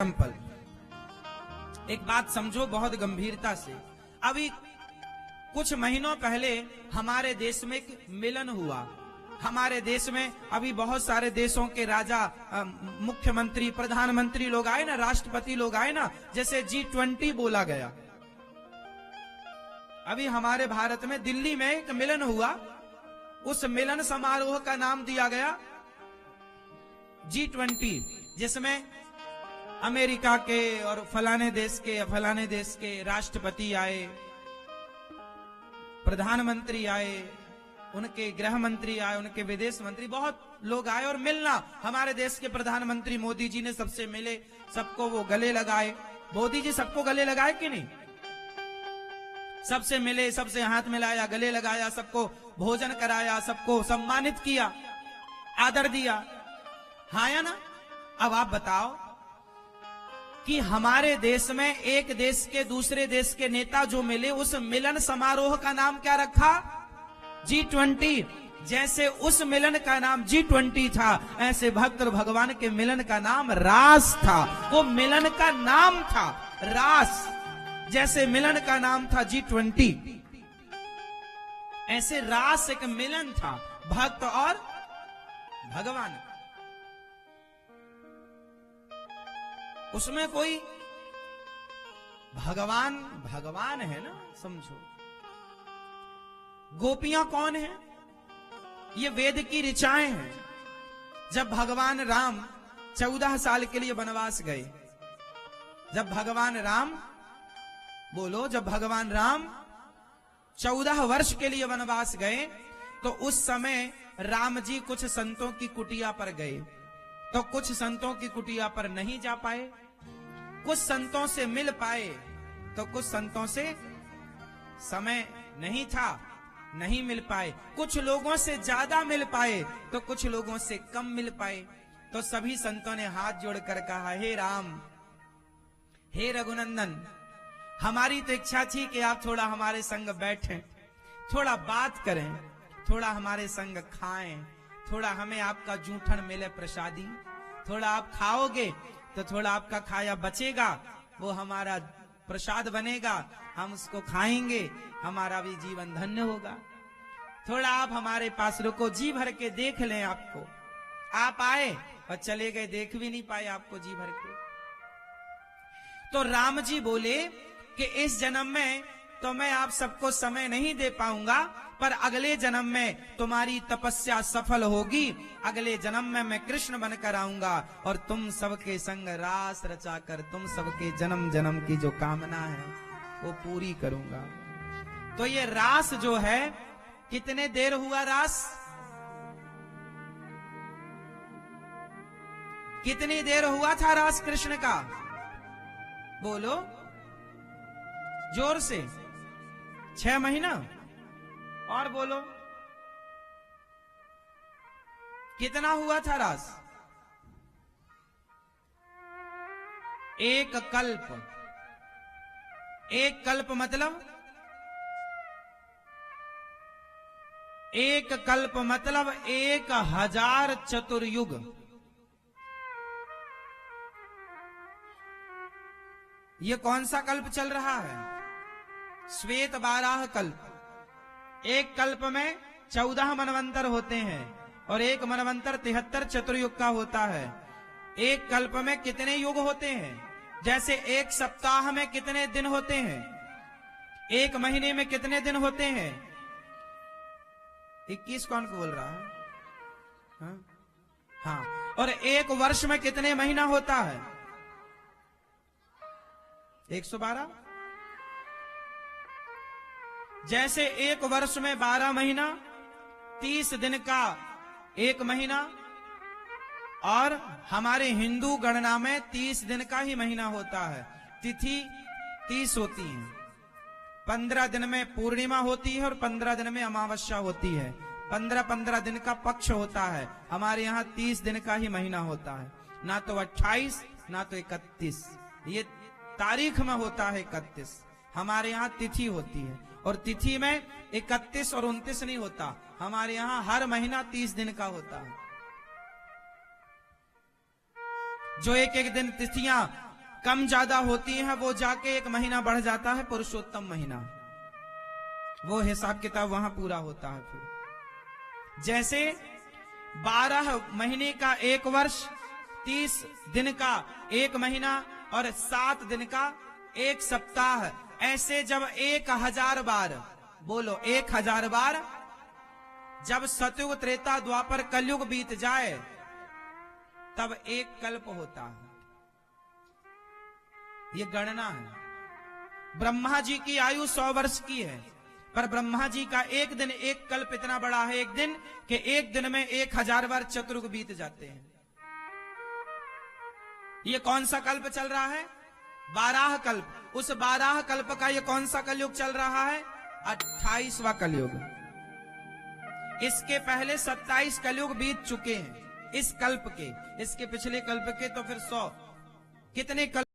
Example, एक बात समझो बहुत गंभीरता से। अभी कुछ महीनों पहले हमारे देश में एक मिलन हुआ। हमारे देश में अभी बहुत सारे देशों के राजा, मुख्यमंत्री, प्रधानमंत्री लोग आए ना, राष्ट्रपति लोग आए ना, जैसे G20 बोला गया। अभी हमारे भारत में दिल्ली में एक मिलन हुआ, उस मिलन समारोह का नाम दिया गया G20, जिसमें अमेरिका के और फलाने देश के राष्ट्रपति आए, प्रधानमंत्री आए, उनके गृह मंत्री आए, उनके विदेश मंत्री, बहुत लोग आए और मिलना। हमारे देश के प्रधानमंत्री मोदी जी ने सबसे मिले, सबको वो गले लगाए। मोदी जी सबको गले लगाए कि नहीं? सबसे मिले, सबसे हाथ मिलाया, गले लगाया, सबको भोजन कराया, सबको सम्मानित किया, आदर दिया, हाँ या ना? अब आप बताओ कि हमारे देश में एक देश के दूसरे देश के नेता जो मिले, उस मिलन समारोह का नाम क्या रखा? G20। जैसे उस मिलन का नाम G20 था, ऐसे भक्त और भगवान के मिलन का नाम रास था। वो मिलन का नाम था रास, जैसे मिलन का नाम था G20, ऐसे रास एक मिलन था भक्त और भगवान। उसमें कोई भगवान है ना, समझो। गोपियां कौन है? ये वेद की ऋचाएं हैं। जब भगवान राम 14 साल के लिए वनवास गए, जब भगवान राम 14 वर्ष के लिए वनवास गए, तो उस समय राम जी कुछ संतों की कुटिया पर गए, तो कुछ संतों की कुटिया पर नहीं जा पाए, कुछ संतों से मिल पाए, तो कुछ संतों से समय नहीं था, नहीं मिल पाए, कुछ लोगों से ज्यादा मिल पाए, तो कुछ लोगों से कम मिल पाए। तो सभी संतों ने हाथ जोड़कर कहा, हे राम, हे रघुनंदन, हमारी तो इच्छा थी कि आप थोड़ा हमारे संग बैठें, थोड़ा बात करें, थोड़ा हमारे संग खाएं, थोड़ा हमें आपका जूठन मिले प्रसादी, थोड़ा आप खाओगे तो थोड़ा आपका खाया बचेगा, वो हमारा प्रसाद बनेगा, हम उसको खाएंगे, हमारा भी जीवन धन्य होगा। थोड़ा आप हमारे पास रुको, जी भर के देख लें आपको। आप आए और चले गए, देख भी नहीं पाए आपको जी भर के। तो राम जी बोले कि इस जन्म में तो मैं आप सबको समय नहीं दे पाऊंगा, पर अगले जन्म में तुम्हारी तपस्या सफल होगी, अगले जन्म में मैं कृष्ण बनकर आऊंगा और तुम सबके संग रास रचाकर तुम सबके जन्म जन्म की जो कामना है वो पूरी करूंगा। तो ये रास जो है, कितने देर हुआ रास? कितनी देर हुआ था रास कृष्ण का? बोलो जोर से। 6 महीना। और बोलो कितना हुआ था रास? एक कल्प। एक कल्प मतलब एक कल्प मतलब 1000 चतुर्युग। ये कौन सा कल्प चल रहा है? श्वेत बाराह कल्प। एक कल्प में 14 मनवंतर होते हैं और एक मनवंतर 73 चतुर्युग का होता है। एक कल्प में कितने युग होते हैं? जैसे एक सप्ताह में कितने दिन होते हैं? एक महीने में कितने दिन होते हैं? 21 कौन को बोल रहा है? हाँ। और एक वर्ष में कितने महीना होता है? 112। जैसे एक वर्ष में 12 महीना, 30 दिन का एक महीना, और हमारे हिंदू गणना में 30 दिन का ही महीना होता है। तिथि 30 होती है, 15 दिन में पूर्णिमा होती है और 15 दिन में अमावस्या होती है। 15-15 दिन का पक्ष होता है। हमारे यहाँ 30 दिन का ही महीना होता है, ना तो 28 ना तो 31। ये तारीख में होता है 31। हमारे यहाँ तिथि होती है और तिथि में 31 और 29 नहीं होता। हमारे यहाँ हर महीना 30 दिन का होता है। जो एक एक दिन तिथियां कम ज्यादा होती हैं वो जाके 1 महीना बढ़ जाता है पुरुषोत्तम महीना, वो हिसाब किताब वहां पूरा होता है। फिर जैसे 12 महीने का 1 वर्ष, 30 दिन का 1 महीना और 7 दिन का 1 सप्ताह, ऐसे जब 1000 बार, बोलो 1000 बार, जब सतयुग त्रेता द्वापर कलयुग बीत जाए तब 1 कल्प होता है। ये गणना है। ब्रह्मा जी की आयु 100 वर्ष की है, पर ब्रह्मा जी का 1 दिन 1 कल्प इतना बड़ा है, 1 दिन कि 1 दिन में 1000 बार चतुर्युग बीत जाते हैं। ये कौन सा कल्प चल रहा है? 12 कल्प। उस 12 कल्प का ये कौन सा कलयुग चल रहा है? 28वां कलयुग। इसके पहले 27 कलयुग बीत चुके हैं इस कल्प के, इसके पिछले कल्प के तो फिर 100, कितने कल्प